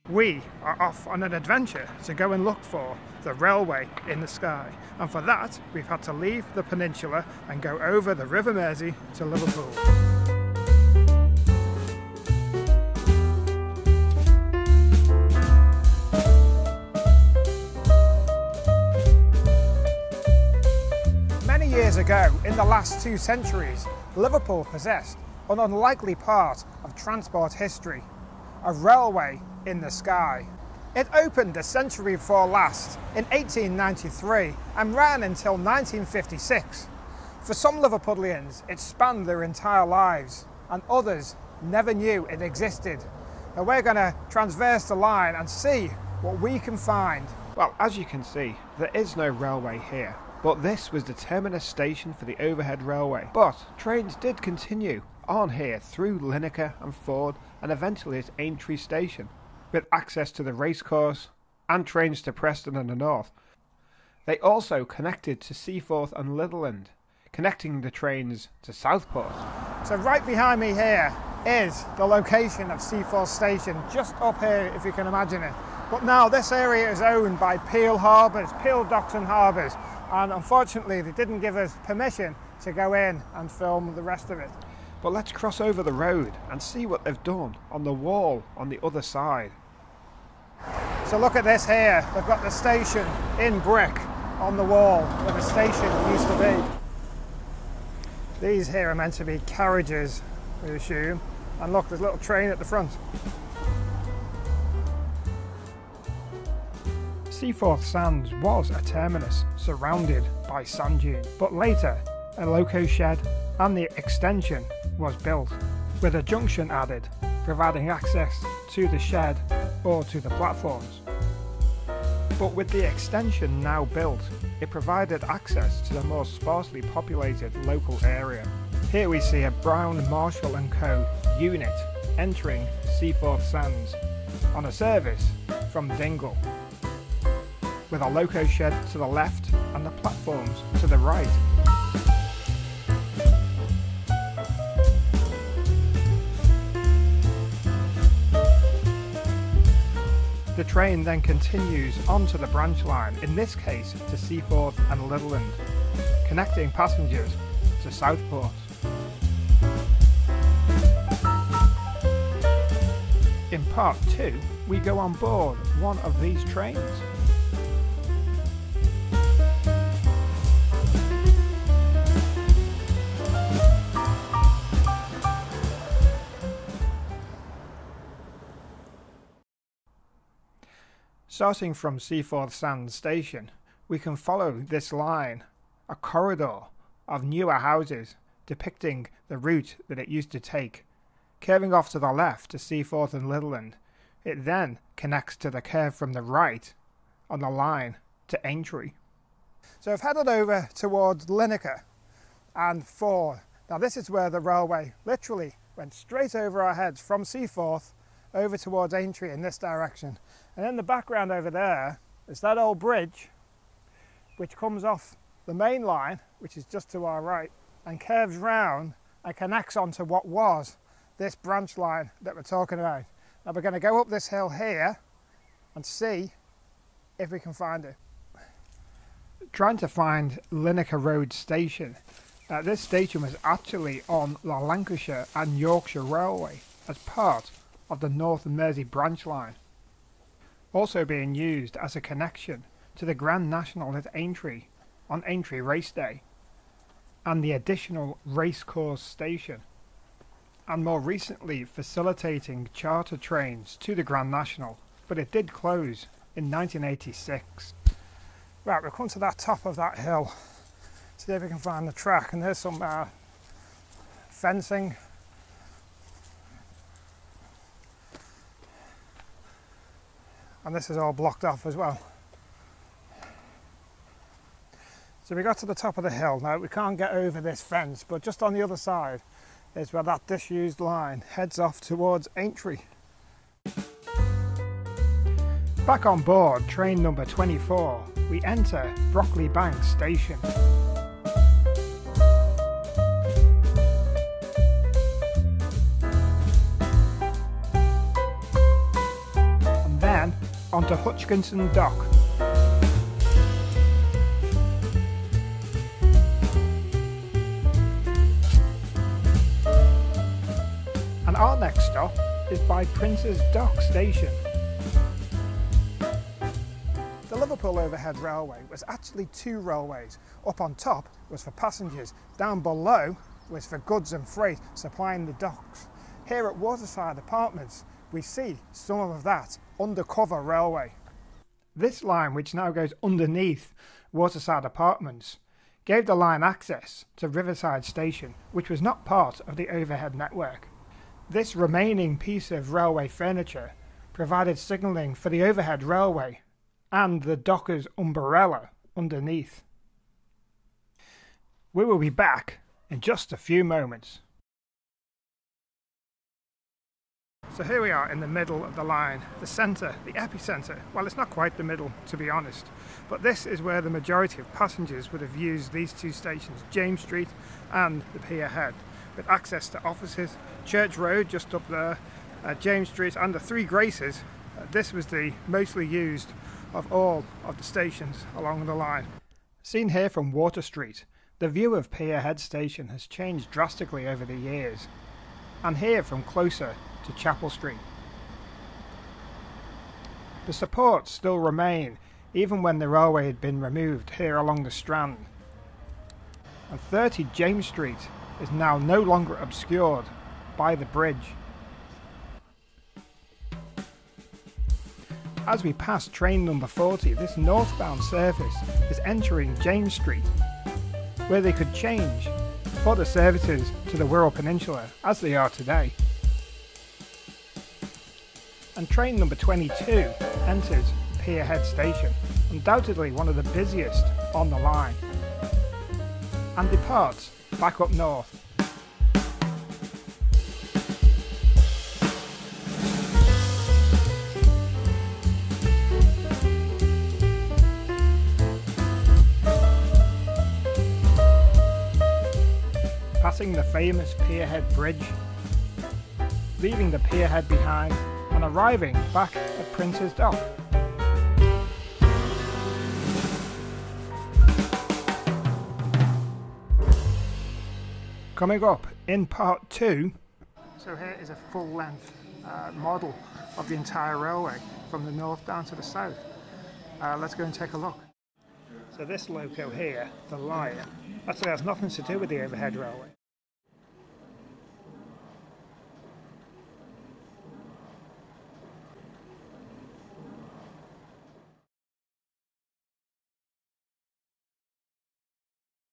We are off on an adventure to go and look for the railway in the sky, and for that we've had to leave the peninsula and go over the River Mersey to Liverpool. Many years ago, in the last 2 centuries, Liverpool possessed an unlikely part of transport history, a railway in the sky. It opened a century before last in 1893 and ran until 1956. For some Liverpudlians, it spanned their entire lives, and others never knew it existed. Now we're going to transverse the line and see what we can find. Well, as you can see, there is no railway here, but this was the terminus station for the overhead railway. But trains did continue on here through Lineker and Ford and eventually at Aintree station, with access to the racecourse and trains to Preston and the north. They also connected to Seaforth and Litherland, connecting the trains to Southport. So right behind me here is the location of Seaforth station, just up here if you can imagine it. But now this area is owned by Peel Harbours, Peel Docks and Harbours, and unfortunately they didn't give us permission to go in and film the rest of it. But let's cross over the road and see what they've done on the wall on the other side. So look at this here, they've got the station in brick on the wall where the station used to be. These here are meant to be carriages, we assume, and look, there's a little train at the front. Seaforth Sands was a terminus surrounded by sand dune, but later a loco shed and the extension was built, with a junction added, providing access to the shed or to the platforms. But with the extension now built, it provided access to the more sparsely populated local area. Here we see a Brown Marshall & Co. unit entering Seaforth Sands on a service from Dingle, with a loco shed to the left and the platforms to the right. The train then continues onto the branch line, in this case to Seaforth and Litherland, connecting passengers to Southport. In part 2, we go on board one of these trains. Starting from Seaforth Sands Station, we can follow this line, a corridor of newer houses depicting the route that it used to take. Curving off to the left to Seaforth and Litherland, it then connects to the curve from the right on the line to Aintree. So I've headed over towards Lineker and Ford. Now this is where the railway literally went straight over our heads from Seaforth over towards Aintree in this direction. And in the background over there is that old bridge which comes off the main line, which is just to our right, and curves round and connects onto what was this branch line that we're talking about. Now we're going to go up this hill here and see if we can find it. Trying to find Lineker Road Station. This station was actually on the Lancashire and Yorkshire Railway as part of the North Mersey branch line, also being used as a connection to the Grand National at Aintree on Aintree Race Day, and the additional racecourse station, and more recently facilitating charter trains to the Grand National, but it did close in 1986. Right, we've come to that top of that hill, see if we can find the track, and there's some fencing. And this is all blocked off as well. So we got to the top of the hill. Now we can't get over this fence, but just on the other side is where that disused line heads off towards Aintree. Back on board train number 24, we enter Brockley Bank Station. onto Hutchinson Dock. And our next stop is by Prince's Dock Station. The Liverpool Overhead Railway was actually two railways. Up on top was for passengers, down below was for goods and freight supplying the docks. Here at Waterside Apartments we see some of that undercover railway. This line, which now goes underneath Waterside Apartments, gave the line access to Riverside Station, which was not part of the overhead network. This remaining piece of railway furniture provided signalling for the overhead railway and the docker's umbrella underneath. We will be back in just a few moments. So here we are in the middle of the line, the centre, the epicentre. Well, it's not quite the middle, to be honest, but this is where the majority of passengers would have used these two stations, James Street and the Pier Head, with access to offices, Church Road just up there, James Street and the Three Graces. This was the mostly used of all of the stations along the line. Seen here from Water Street, the view of Pier Head Station has changed drastically over the years, and here from closer to Chapel Street. The supports still remain even when the railway had been removed here along the Strand, and 30 James Street is now no longer obscured by the bridge. As we pass train number 40, this northbound service is entering James Street, where they could change for the services to the Wirral Peninsula as they are today. And train number 22 enters Pier Head Station, undoubtedly one of the busiest on the line, and departs back up north. Passing the famous Pier Head Bridge, leaving the Pier Head behind and arriving back at Prince's Dock. Coming up in part 2. So here is a full-length model of the entire railway from the north down to the south. Let's go and take a look. So this loco here, the Lion, actually has nothing to do with the overhead railway.